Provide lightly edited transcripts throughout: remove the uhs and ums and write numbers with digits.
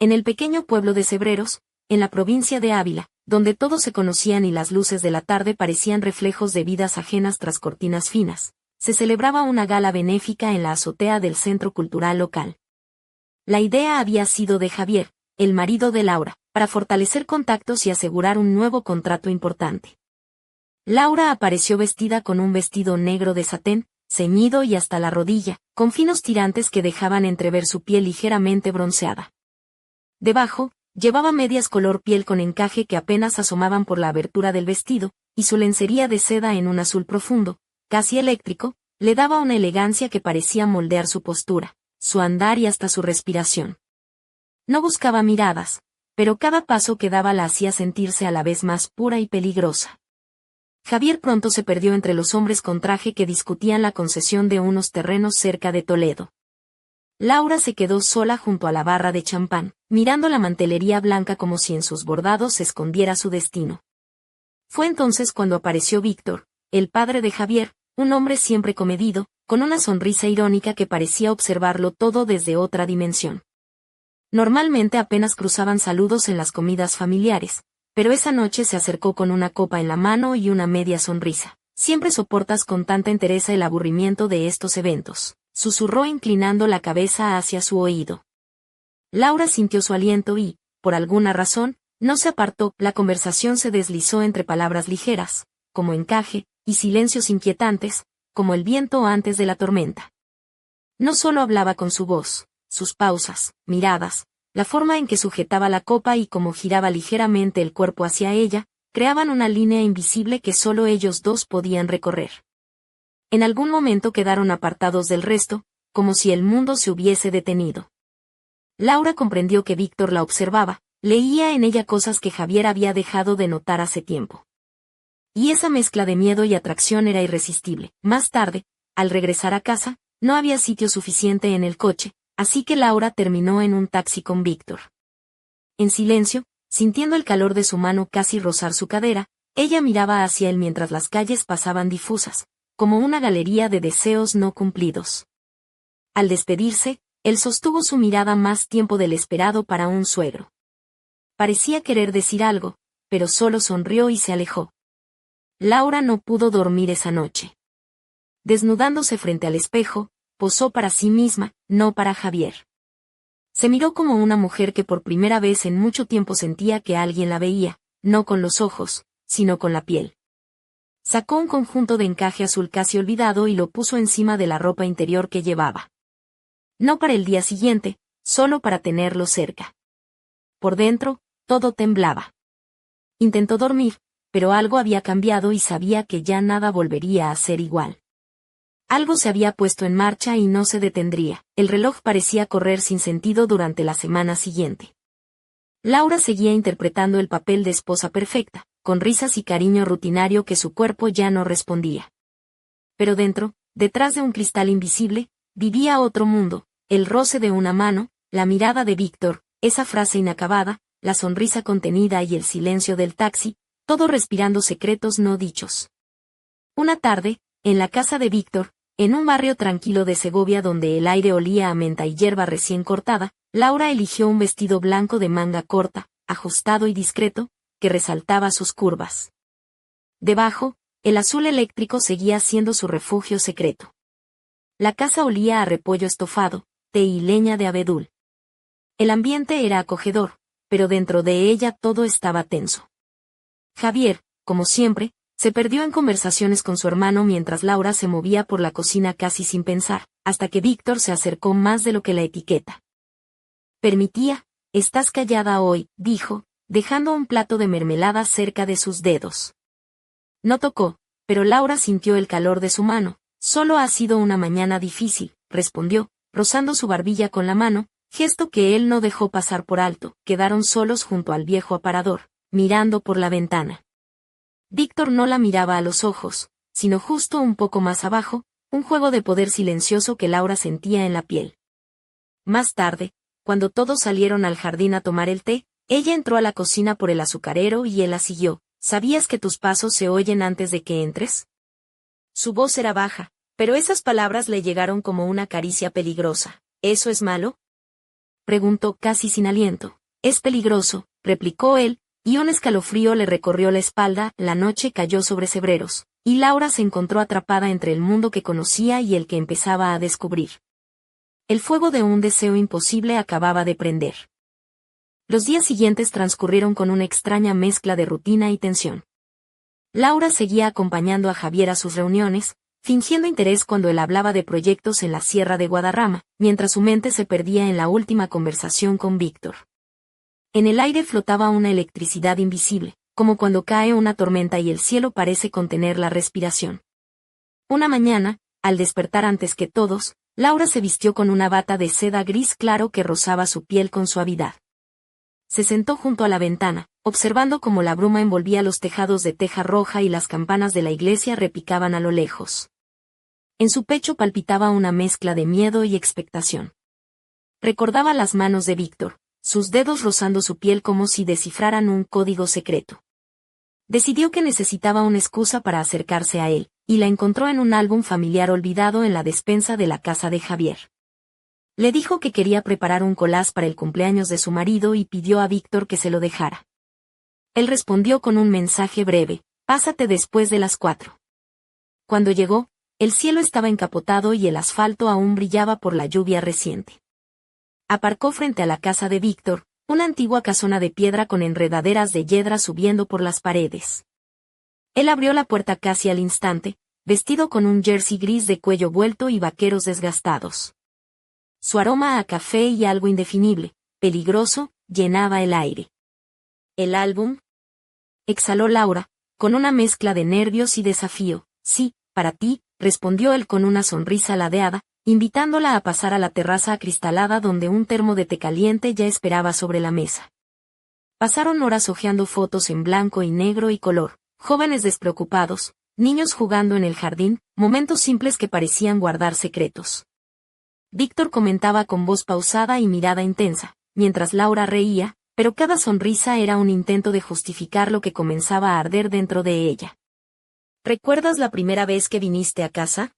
En el pequeño pueblo de Cebreros, en la provincia de Ávila, donde todos se conocían y las luces de la tarde parecían reflejos de vidas ajenas tras cortinas finas, se celebraba una gala benéfica en la azotea del centro cultural local. La idea había sido de Javier, el marido de Laura, para fortalecer contactos y asegurar un nuevo contrato importante. Laura apareció vestida con un vestido negro de satén, ceñido y hasta la rodilla, con finos tirantes que dejaban entrever su piel ligeramente bronceada. Debajo, llevaba medias color piel con encaje que apenas asomaban por la abertura del vestido, y su lencería de seda en un azul profundo, casi eléctrico, le daba una elegancia que parecía moldear su postura, su andar y hasta su respiración. No buscaba miradas, pero cada paso que daba la hacía sentirse a la vez más pura y peligrosa. Javier pronto se perdió entre los hombres con traje que discutían la concesión de unos terrenos cerca de Toledo. Laura se quedó sola junto a la barra de champán, mirando la mantelería blanca como si en sus bordados se escondiera su destino. Fue entonces cuando apareció Víctor, el padre de Javier, un hombre siempre comedido, con una sonrisa irónica que parecía observarlo todo desde otra dimensión. Normalmente apenas cruzaban saludos en las comidas familiares, pero esa noche se acercó con una copa en la mano y una media sonrisa. Siempre soportas con tanta entereza el aburrimiento de estos eventos, susurró inclinando la cabeza hacia su oído. Laura sintió su aliento y, por alguna razón, no se apartó. La conversación se deslizó entre palabras ligeras, como encaje, y silencios inquietantes, como el viento antes de la tormenta. No solo hablaba con su voz, sus pausas, miradas, la forma en que sujetaba la copa y cómo giraba ligeramente el cuerpo hacia ella, creaban una línea invisible que solo ellos dos podían recorrer. En algún momento quedaron apartados del resto, como si el mundo se hubiese detenido. Laura comprendió que Víctor la observaba, leía en ella cosas que Javier había dejado de notar hace tiempo. Y esa mezcla de miedo y atracción era irresistible. Más tarde, al regresar a casa, no había sitio suficiente en el coche, así que Laura terminó en un taxi con Víctor. En silencio, sintiendo el calor de su mano casi rozar su cadera, ella miraba hacia él mientras las calles pasaban difusas, como una galería de deseos no cumplidos. Al despedirse, él sostuvo su mirada más tiempo del esperado para un suegro. Parecía querer decir algo, pero solo sonrió y se alejó. Laura no pudo dormir esa noche. Desnudándose frente al espejo, posó para sí misma, no para Javier. Se miró como una mujer que por primera vez en mucho tiempo sentía que alguien la veía, no con los ojos, sino con la piel. Sacó un conjunto de encaje azul casi olvidado y lo puso encima de la ropa interior que llevaba. No para el día siguiente, solo para tenerlo cerca. Por dentro, todo temblaba. Intentó dormir, pero algo había cambiado y sabía que ya nada volvería a ser igual. Algo se había puesto en marcha y no se detendría. El reloj parecía correr sin sentido durante la semana siguiente. Laura seguía interpretando el papel de esposa perfecta, con risas y cariño rutinario que su cuerpo ya no respondía. Pero dentro, detrás de un cristal invisible, vivía otro mundo, el roce de una mano, la mirada de Víctor, esa frase inacabada, la sonrisa contenida y el silencio del taxi, todo respirando secretos no dichos. Una tarde, en la casa de Víctor, en un barrio tranquilo de Segovia donde el aire olía a menta y hierba recién cortada, Laura eligió un vestido blanco de manga corta, ajustado y discreto, que resaltaba sus curvas. Debajo, el azul eléctrico seguía siendo su refugio secreto. La casa olía a repollo estofado, té y leña de abedul. El ambiente era acogedor, pero dentro de ella todo estaba tenso. Javier, como siempre, se perdió en conversaciones con su hermano mientras Laura se movía por la cocina casi sin pensar, hasta que Víctor se acercó más de lo que la etiqueta permitía. «Estás callada hoy», dijo, dejando un plato de mermelada cerca de sus dedos. No tocó, pero Laura sintió el calor de su mano. «Solo ha sido una mañana difícil», respondió, rozando su barbilla con la mano, gesto que él no dejó pasar por alto. Quedaron solos junto al viejo aparador, mirando por la ventana. Víctor no la miraba a los ojos, sino justo un poco más abajo, un juego de poder silencioso que Laura sentía en la piel. Más tarde, cuando todos salieron al jardín a tomar el té, ella entró a la cocina por el azucarero y él la siguió. «¿Sabías que tus pasos se oyen antes de que entres?». Su voz era baja, pero esas palabras le llegaron como una caricia peligrosa. «¿Eso es malo?». preguntó casi sin aliento. Es peligroso, replicó él, y un escalofrío le recorrió la espalda. La noche cayó sobre Cebreros, y Laura se encontró atrapada entre el mundo que conocía y el que empezaba a descubrir. El fuego de un deseo imposible acababa de prender. Los días siguientes transcurrieron con una extraña mezcla de rutina y tensión. Laura seguía acompañando a Javier a sus reuniones, fingiendo interés cuando él hablaba de proyectos en la Sierra de Guadarrama, mientras su mente se perdía en la última conversación con Víctor. En el aire flotaba una electricidad invisible, como cuando cae una tormenta y el cielo parece contener la respiración. Una mañana, al despertar antes que todos, Laura se vistió con una bata de seda gris claro que rozaba su piel con suavidad. Se sentó junto a la ventana, observando cómo la bruma envolvía los tejados de teja roja y las campanas de la iglesia repicaban a lo lejos. En su pecho palpitaba una mezcla de miedo y expectación. Recordaba las manos de Víctor, sus dedos rozando su piel como si descifraran un código secreto. Decidió que necesitaba una excusa para acercarse a él, y la encontró en un álbum familiar olvidado en la despensa de la casa de Javier. Le dijo que quería preparar un collage para el cumpleaños de su marido y pidió a Víctor que se lo dejara. Él respondió con un mensaje breve: «Pásate después de las 4». Cuando llegó, el cielo estaba encapotado y el asfalto aún brillaba por la lluvia reciente. Aparcó frente a la casa de Víctor, una antigua casona de piedra con enredaderas de hiedra subiendo por las paredes. Él abrió la puerta casi al instante, vestido con un jersey gris de cuello vuelto y vaqueros desgastados. Su aroma a café y algo indefinible, peligroso, llenaba el aire. ¿El álbum?, exhaló Laura, con una mezcla de nervios y desafío. «Sí, para ti», respondió él con una sonrisa ladeada, invitándola a pasar a la terraza acristalada donde un termo de té caliente ya esperaba sobre la mesa. Pasaron horas hojeando fotos en blanco y negro y color, jóvenes despreocupados, niños jugando en el jardín, momentos simples que parecían guardar secretos. Víctor comentaba con voz pausada y mirada intensa, mientras Laura reía, pero cada sonrisa era un intento de justificar lo que comenzaba a arder dentro de ella. «¿Recuerdas la primera vez que viniste a casa?»,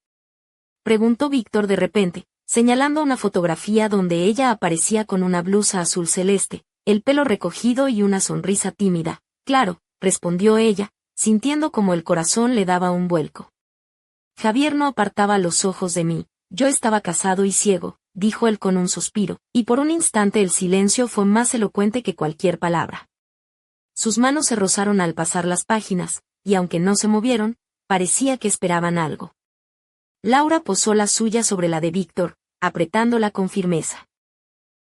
preguntó Víctor de repente, señalando una fotografía donde ella aparecía con una blusa azul celeste, el pelo recogido y una sonrisa tímida. «Claro», respondió ella, sintiendo como el corazón le daba un vuelco. Javier no apartaba los ojos de mí. Yo estaba casado y ciego, dijo él con un suspiro, y por un instante el silencio fue más elocuente que cualquier palabra. Sus manos se rozaron al pasar las páginas, y aunque no se movieron, parecía que esperaban algo. Laura posó la suya sobre la de Víctor, apretándola con firmeza.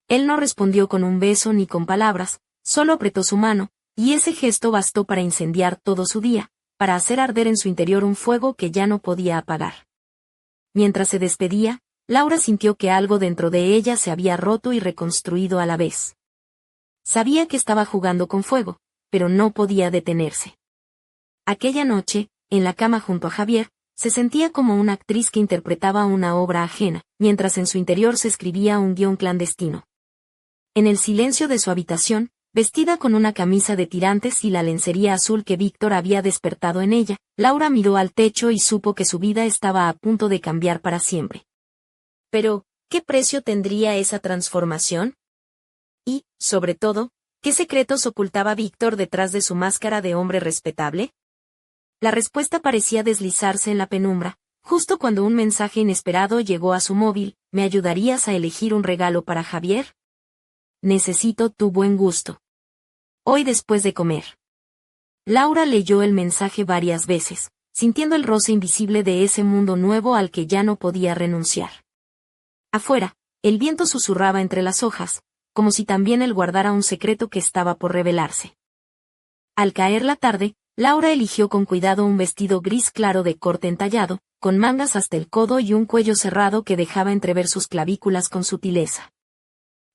Él no respondió con un beso ni con palabras, solo apretó su mano, y ese gesto bastó para incendiar todo su día, para hacer arder en su interior un fuego que ya no podía apagar. Mientras se despedía, Laura sintió que algo dentro de ella se había roto y reconstruido a la vez. Sabía que estaba jugando con fuego, pero no podía detenerse. Aquella noche, en la cama junto a Javier, se sentía como una actriz que interpretaba una obra ajena, mientras en su interior se escribía un guión clandestino. En el silencio de su habitación, vestida con una camisa de tirantes y la lencería azul que Víctor había despertado en ella, Laura miró al techo y supo que su vida estaba a punto de cambiar para siempre. Pero, ¿qué precio tendría esa transformación? Y, sobre todo, ¿qué secretos ocultaba Víctor detrás de su máscara de hombre respetable? La respuesta parecía deslizarse en la penumbra, justo cuando un mensaje inesperado llegó a su móvil: «¿Me ayudarías a elegir un regalo para Javier? Necesito tu buen gusto. Hoy después de comer». Laura leyó el mensaje varias veces, sintiendo el roce invisible de ese mundo nuevo al que ya no podía renunciar. Afuera, el viento susurraba entre las hojas, como si también él guardara un secreto que estaba por revelarse. Al caer la tarde, Laura eligió con cuidado un vestido gris claro de corte entallado, con mangas hasta el codo y un cuello cerrado que dejaba entrever sus clavículas con sutileza.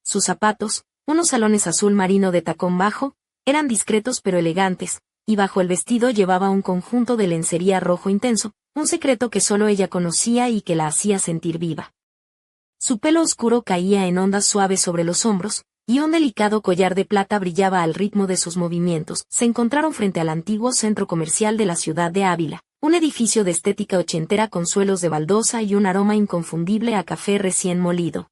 Sus zapatos, unos salones azul marino de tacón bajo, eran discretos pero elegantes, y bajo el vestido llevaba un conjunto de lencería rojo intenso, un secreto que solo ella conocía y que la hacía sentir viva. Su pelo oscuro caía en ondas suaves sobre los hombros, y un delicado collar de plata brillaba al ritmo de sus movimientos. Se encontraron frente al antiguo centro comercial de la ciudad de Ávila, un edificio de estética ochentera con suelos de baldosa y un aroma inconfundible a café recién molido.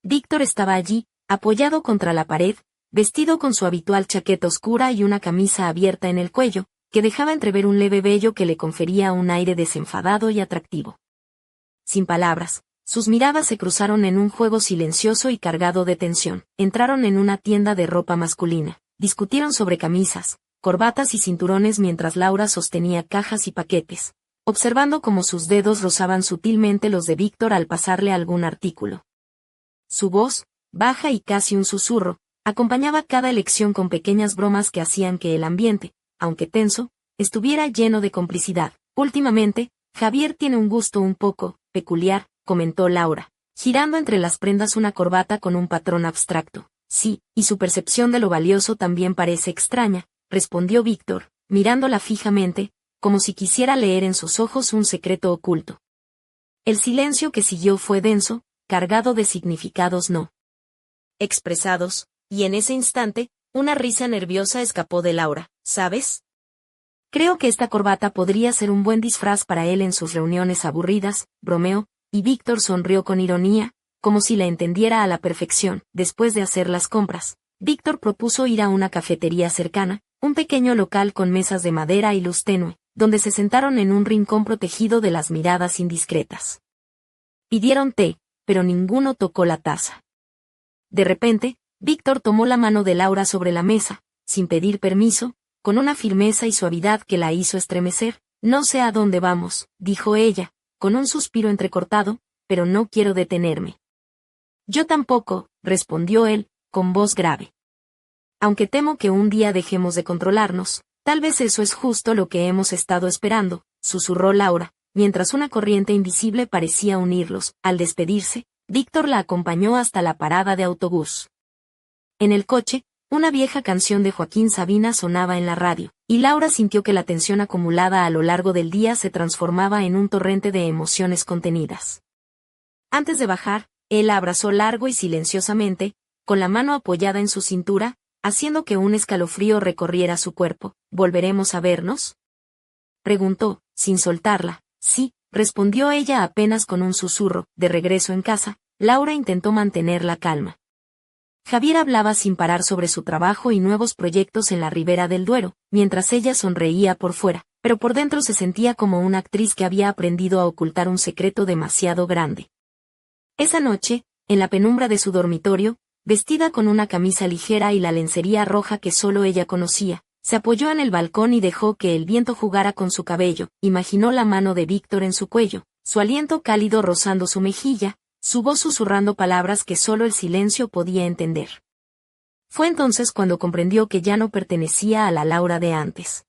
Víctor estaba allí, apoyado contra la pared, vestido con su habitual chaqueta oscura y una camisa abierta en el cuello, que dejaba entrever un leve vello que le confería un aire desenfadado y atractivo. Sin palabras, sus miradas se cruzaron en un juego silencioso y cargado de tensión. Entraron en una tienda de ropa masculina, discutieron sobre camisas, corbatas y cinturones mientras Laura sostenía cajas y paquetes, observando cómo sus dedos rozaban sutilmente los de Víctor al pasarle algún artículo. Su voz, baja y casi un susurro, acompañaba cada elección con pequeñas bromas que hacían que el ambiente, aunque tenso, estuviera lleno de complicidad. Últimamente, Javier tiene un gusto un poco peculiar, comentó Laura, girando entre las prendas una corbata con un patrón abstracto. Sí, y su percepción de lo valioso también parece extraña, respondió Víctor, mirándola fijamente, como si quisiera leer en sus ojos un secreto oculto. El silencio que siguió fue denso, cargado de significados no expresados, y en ese instante, una risa nerviosa escapó de Laura. ¿Sabes? Creo que esta corbata podría ser un buen disfraz para él en sus reuniones aburridas, bromeó, y Víctor sonrió con ironía, como si la entendiera a la perfección. Después de hacer las compras, Víctor propuso ir a una cafetería cercana, un pequeño local con mesas de madera y luz tenue, donde se sentaron en un rincón protegido de las miradas indiscretas. Pidieron té, pero ninguno tocó la taza. De repente, Víctor tomó la mano de Laura sobre la mesa, sin pedir permiso, con una firmeza y suavidad que la hizo estremecer. No sé a dónde vamos, dijo ella, con un suspiro entrecortado, pero no quiero detenerme. Yo tampoco, respondió él, con voz grave. Aunque temo que un día dejemos de controlarnos, tal vez eso es justo lo que hemos estado esperando, susurró Laura, mientras una corriente invisible parecía unirlos. Al despedirse, Víctor la acompañó hasta la parada de autobús. En el coche, una vieja canción de Joaquín Sabina sonaba en la radio, y Laura sintió que la tensión acumulada a lo largo del día se transformaba en un torrente de emociones contenidas. Antes de bajar, él la abrazó largo y silenciosamente, con la mano apoyada en su cintura, haciendo que un escalofrío recorriera su cuerpo. ¿Volveremos a vernos?, preguntó, sin soltarla. Sí, respondió ella apenas con un susurro. De regreso en casa, Laura intentó mantener la calma. Javier hablaba sin parar sobre su trabajo y nuevos proyectos en la Ribera del Duero, mientras ella sonreía por fuera, pero por dentro se sentía como una actriz que había aprendido a ocultar un secreto demasiado grande. Esa noche, en la penumbra de su dormitorio, vestida con una camisa ligera y la lencería roja que solo ella conocía, se apoyó en el balcón y dejó que el viento jugara con su cabello. Imaginó la mano de Víctor en su cuello, su aliento cálido rozando su mejilla, su voz susurrando palabras que solo el silencio podía entender. Fue entonces cuando comprendió que ya no pertenecía a la Laura de antes.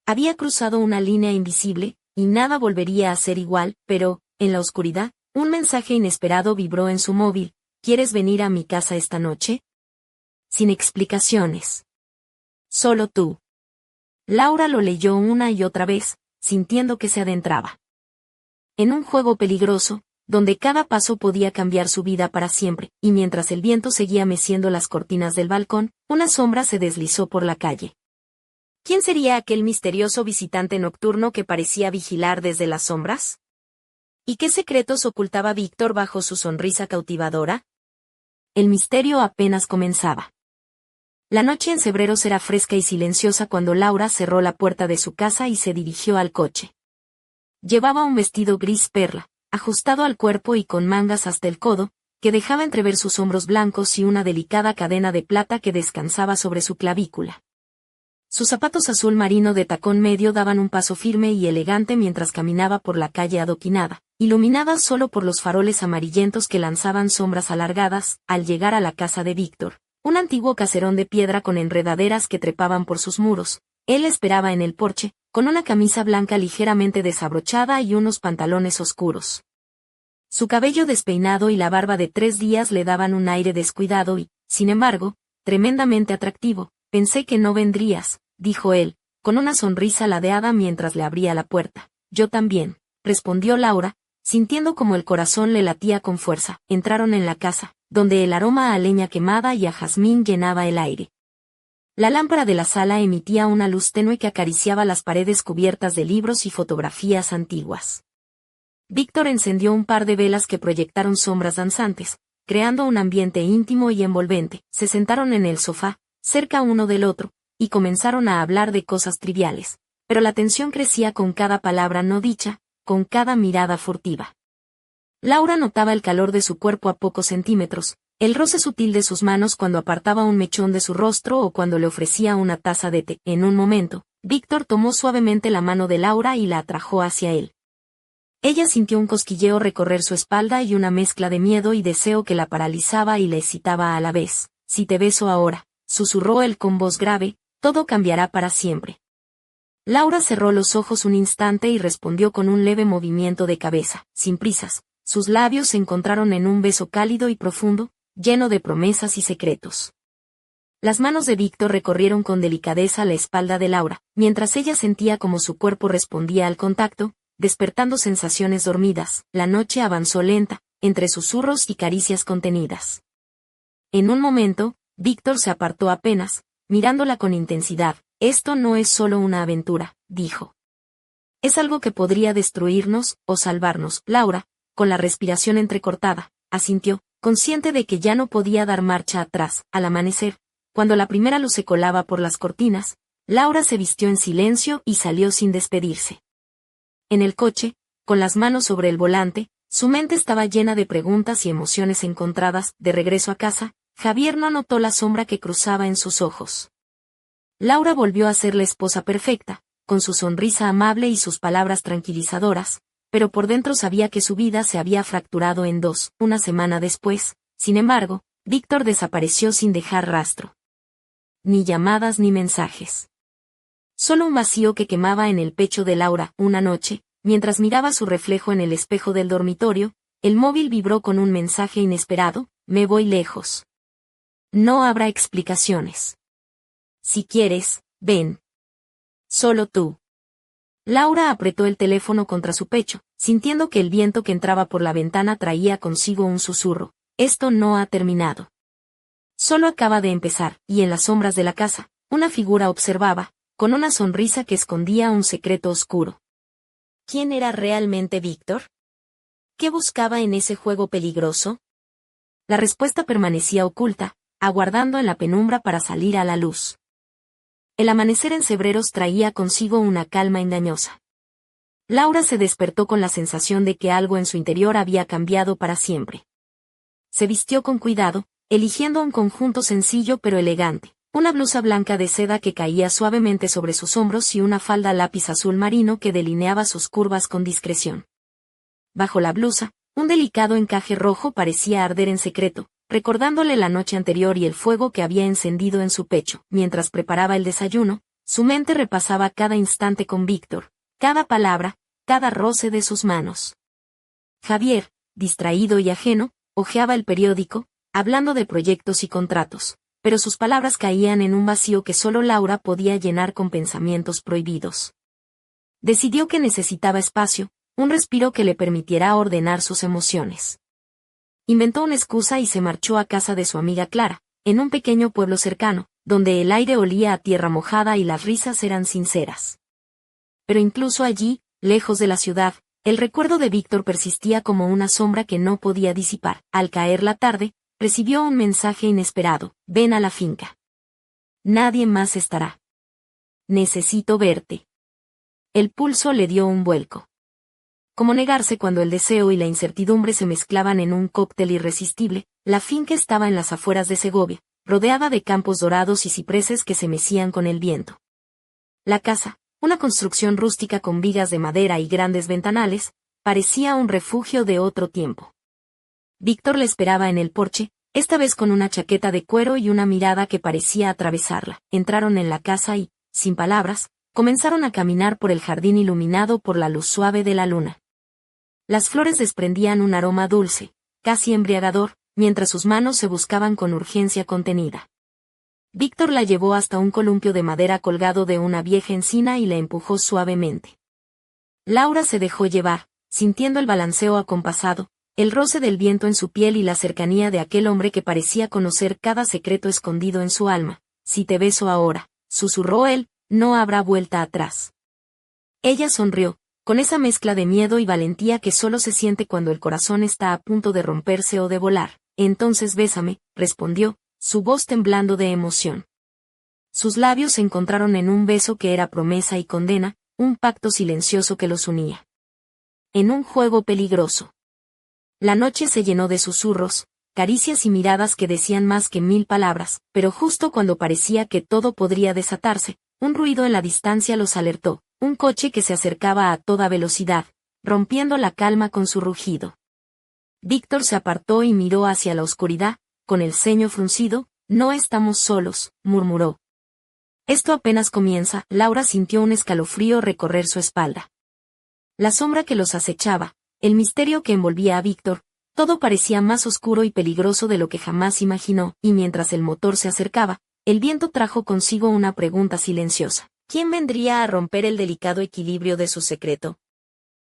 Había cruzado una línea invisible, y nada volvería a ser igual, pero, en la oscuridad, un mensaje inesperado vibró en su móvil. ¿Quieres venir a mi casa esta noche? Sin explicaciones. Solo tú. Laura lo leyó una y otra vez, sintiendo que se adentraba en un juego peligroso, donde cada paso podía cambiar su vida para siempre, y mientras el viento seguía meciendo las cortinas del balcón, una sombra se deslizó por la calle. ¿Quién sería aquel misterioso visitante nocturno que parecía vigilar desde las sombras? ¿Y qué secretos ocultaba Víctor bajo su sonrisa cautivadora? El misterio apenas comenzaba. La noche en Cebreros era fresca y silenciosa cuando Laura cerró la puerta de su casa y se dirigió al coche. Llevaba un vestido gris perla, ajustado al cuerpo y con mangas hasta el codo, que dejaba entrever sus hombros blancos y una delicada cadena de plata que descansaba sobre su clavícula. Sus zapatos azul marino de tacón medio daban un paso firme y elegante mientras caminaba por la calle adoquinada, iluminada solo por los faroles amarillentos que lanzaban sombras alargadas. Al llegar a la casa de Víctor, un antiguo caserón de piedra con enredaderas que trepaban por sus muros, él esperaba en el porche, con una camisa blanca ligeramente desabrochada y unos pantalones oscuros. Su cabello despeinado y la barba de 3 días le daban un aire descuidado y, sin embargo, tremendamente atractivo. Pensé que no vendrías, dijo él, con una sonrisa ladeada mientras le abría la puerta. Yo también, respondió Laura, sintiendo como el corazón le latía con fuerza. Entraron en la casa, donde el aroma a leña quemada y a jazmín llenaba el aire. La lámpara de la sala emitía una luz tenue que acariciaba las paredes cubiertas de libros y fotografías antiguas. Víctor encendió un par de velas que proyectaron sombras danzantes, creando un ambiente íntimo y envolvente. Se sentaron en el sofá, cerca uno del otro, y comenzaron a hablar de cosas triviales, pero la tensión crecía con cada palabra no dicha, con cada mirada furtiva. Laura notaba el calor de su cuerpo a pocos centímetros, el roce sutil de sus manos cuando apartaba un mechón de su rostro o cuando le ofrecía una taza de té. En un momento, Víctor tomó suavemente la mano de Laura y la atrajo hacia él. Ella sintió un cosquilleo recorrer su espalda y una mezcla de miedo y deseo que la paralizaba y la excitaba a la vez. Si te beso ahora, susurró él con voz grave, todo cambiará para siempre. Laura cerró los ojos un instante y respondió con un leve movimiento de cabeza, sin prisas. Sus labios se encontraron en un beso cálido y profundo, lleno de promesas y secretos. Las manos de Víctor recorrieron con delicadeza la espalda de Laura, mientras ella sentía como su cuerpo respondía al contacto, despertando sensaciones dormidas. La noche avanzó lenta, entre susurros y caricias contenidas. En un momento, Víctor se apartó apenas, mirándola con intensidad. Esto no es solo una aventura, dijo. Es algo que podría destruirnos o salvarnos. Laura, con la respiración entrecortada, asintió, consciente de que ya no podía dar marcha atrás. Al amanecer, cuando la primera luz se colaba por las cortinas, Laura se vistió en silencio y salió sin despedirse. En el coche, con las manos sobre el volante, su mente estaba llena de preguntas y emociones encontradas. De regreso a casa, Javier no notó la sombra que cruzaba en sus ojos. Laura volvió a ser la esposa perfecta, con su sonrisa amable y sus palabras tranquilizadoras, pero por dentro sabía que su vida se había fracturado en dos. Una semana después, sin embargo, Víctor desapareció sin dejar rastro. Ni llamadas ni mensajes. Solo un vacío que quemaba en el pecho de Laura. Una noche, mientras miraba su reflejo en el espejo del dormitorio, el móvil vibró con un mensaje inesperado: me voy lejos. No habrá explicaciones. Si quieres, ven. Solo tú. Laura apretó el teléfono contra su pecho, sintiendo que el viento que entraba por la ventana traía consigo un susurro. Esto no ha terminado. Solo acaba de empezar, y en las sombras de la casa, una figura observaba, con una sonrisa que escondía un secreto oscuro. ¿Quién era realmente Víctor? ¿Qué buscaba en ese juego peligroso? La respuesta permanecía oculta, aguardando en la penumbra para salir a la luz. El amanecer en Cebreros traía consigo una calma engañosa. Laura se despertó con la sensación de que algo en su interior había cambiado para siempre. Se vistió con cuidado, eligiendo un conjunto sencillo pero elegante, una blusa blanca de seda que caía suavemente sobre sus hombros y una falda lápiz azul marino que delineaba sus curvas con discreción. Bajo la blusa, un delicado encaje rojo parecía arder en secreto, recordándole la noche anterior y el fuego que había encendido en su pecho. Mientras preparaba el desayuno, su mente repasaba cada instante con Víctor, cada palabra, cada roce de sus manos. Javier, distraído y ajeno, hojeaba el periódico, hablando de proyectos y contratos, pero sus palabras caían en un vacío que solo Laura podía llenar con pensamientos prohibidos. Decidió que necesitaba espacio, un respiro que le permitiera ordenar sus emociones. Inventó una excusa y se marchó a casa de su amiga Clara, en un pequeño pueblo cercano, donde el aire olía a tierra mojada y las risas eran sinceras. Pero incluso allí, lejos de la ciudad, el recuerdo de Víctor persistía como una sombra que no podía disipar. Al caer la tarde, recibió un mensaje inesperado: ven a la finca. Nadie más estará. Necesito verte. El pulso le dio un vuelco. ¿Cómo negarse cuando el deseo y la incertidumbre se mezclaban en un cóctel irresistible? La finca estaba en las afueras de Segovia, rodeada de campos dorados y cipreses que se mecían con el viento. La casa, una construcción rústica con vigas de madera y grandes ventanales, parecía un refugio de otro tiempo. Víctor le esperaba en el porche, esta vez con una chaqueta de cuero y una mirada que parecía atravesarla. Entraron en la casa y, sin palabras, comenzaron a caminar por el jardín iluminado por la luz suave de la luna. Las flores desprendían un aroma dulce, casi embriagador, mientras sus manos se buscaban con urgencia contenida. Víctor la llevó hasta un columpio de madera colgado de una vieja encina y la empujó suavemente. Laura se dejó llevar, sintiendo el balanceo acompasado, el roce del viento en su piel y la cercanía de aquel hombre que parecía conocer cada secreto escondido en su alma. Si te beso ahora, susurró él, no habrá vuelta atrás. Ella sonrió, con esa mezcla de miedo y valentía que solo se siente cuando el corazón está a punto de romperse o de volar. Entonces bésame, respondió, su voz temblando de emoción. Sus labios se encontraron en un beso que era promesa y condena, un pacto silencioso que los unía. En un juego peligroso. La noche se llenó de susurros, caricias y miradas que decían más que 1000 palabras, pero justo cuando parecía que todo podría desatarse, un ruido en la distancia los alertó, un coche que se acercaba a toda velocidad, rompiendo la calma con su rugido. Víctor se apartó y miró hacia la oscuridad, con el ceño fruncido. No estamos solos, murmuró. Esto apenas comienza. Laura sintió un escalofrío recorrer su espalda. La sombra que los acechaba, el misterio que envolvía a Víctor, todo parecía más oscuro y peligroso de lo que jamás imaginó, y mientras el motor se acercaba, el viento trajo consigo una pregunta silenciosa. ¿Quién vendría a romper el delicado equilibrio de su secreto?